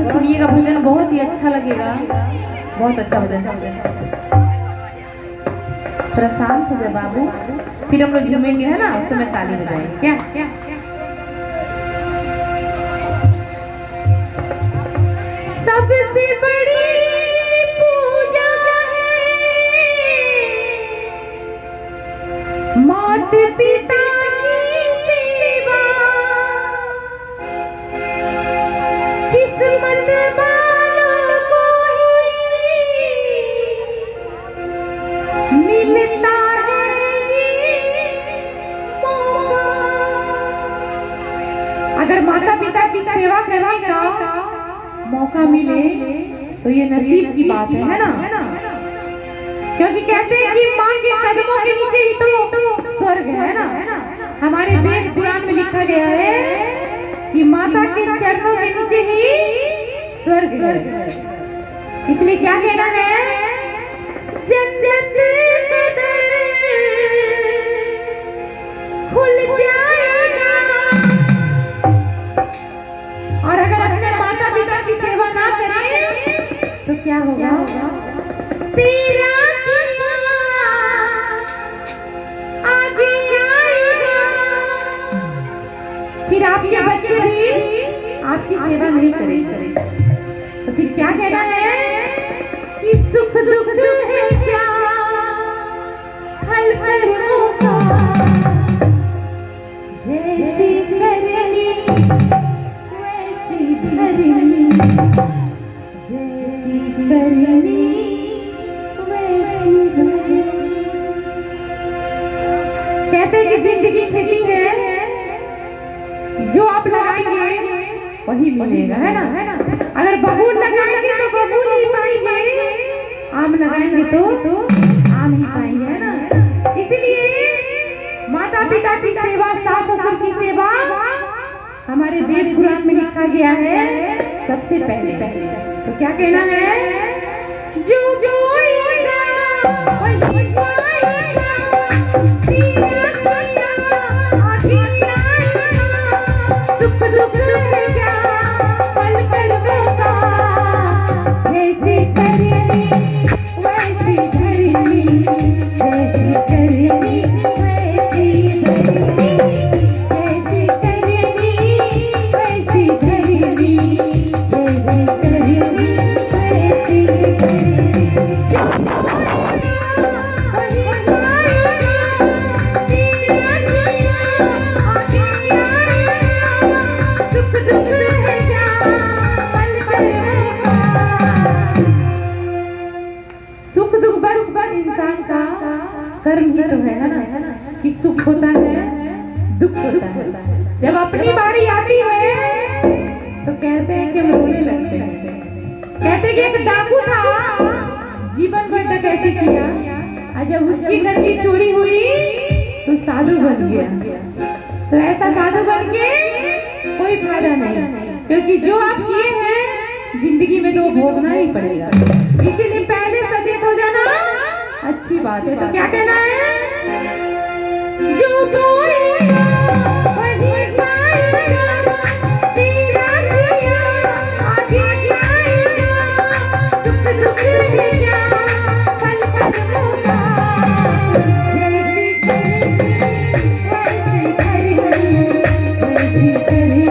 से सुनिएगा, भजन बहुत ही अच्छा लगेगा, बहुत अच्छा भजन। थोड़ा शांत हो जाए बाबू, फिर हम लोग झूमेंगे है ना, उस समय ताली बजाएंगे क्या क्या। सबसे बड़ी पूजा है माता पिता की सेवा, किस्मत वालों को ही मिलता है ये मौका। अगर माता पिता की सेवा करने का मौका मिले तो ये नसीब की बात है ना, क्योंकि कहते हैं कि माँ के कदमों के नीचे ही तो स्वर्ग है ना। हमारे वेद पुराण में लिखा गया है कि माता के चरणों के नीचे ही स्वर्ग है। इसलिए क्या कहना है, जन्नत का दर खुल जाएगा। और अगर अपने माता पिता की सेवा ना करें तो क्या होगा, तेरा आगे आएगा, फिर आपके बच्चे भी आपकी सेवा नहीं करेंगे। तो फिर क्या कहना है कि सुख दुख है क्या हल कर्मों का, जैसी करनी वैसी भरनी, जैसी करनी वैसी भरनी। कहते हैं कि जिंदगी खेती है, जो आप लगाएंगे वही मिलेगा है ना। अगर बबूल लगाएंगे तो बबूल ही पाएंगे, आम लगाएंगे तो आम ही पाएंगे है ना। इसलिए माता पिता की सेवा, सास ससुर की सेवा हमारे वेद पुराण में लिखा गया है सबसे पहले। तो क्या कहना है, जो बोएगा वही पाएगा, तेरा किया आगे आएगा, सुख दुख है क्या पल कर्मों का, जैसे करनी वैसी भरनी, जैसी करनी वैसी भरनी, जैसी करनी वैसी भरनी, जैसी करनी वैसी भरनी। सुख दुख बस इंसान का कर्म ही तो है ना, कि सुख होता है दुख होता है। जब अपनी बारी आती है तो कहते हैं कि हम रोने लगते हैं। कहते हैं कि एक डाकू था, जीवन भर डकैती किया, और जब उसके घर की चोरी हुई तो साधु बन गया। तो ऐसा साधु बन के कोई फायदा नहीं, क्योंकि जो आप किए हैं जिंदगी में तो भोगना ही पड़ेगा। इसीलिए पहले सचेत हो जाना अच्छी बात है। तो क्या कहना है, जो बोएगा वही पाएगा, तेरा किया आगे आएगा, सुख दुख है क्या पल कर्मों का, जैसी करनी वैसी भरनी, जैसी करनी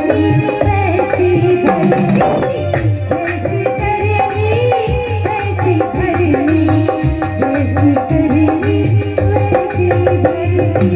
वैसी भरनी, जैसी करनी वैसी भरनी, जैसी करनी वैसी भरनी।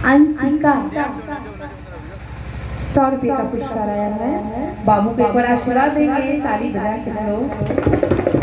अंशिका 100 रुपये का पुरस्कार आया है। बाबू को एक बार आशीर्वाद देंगे, ताली बजा के लोग।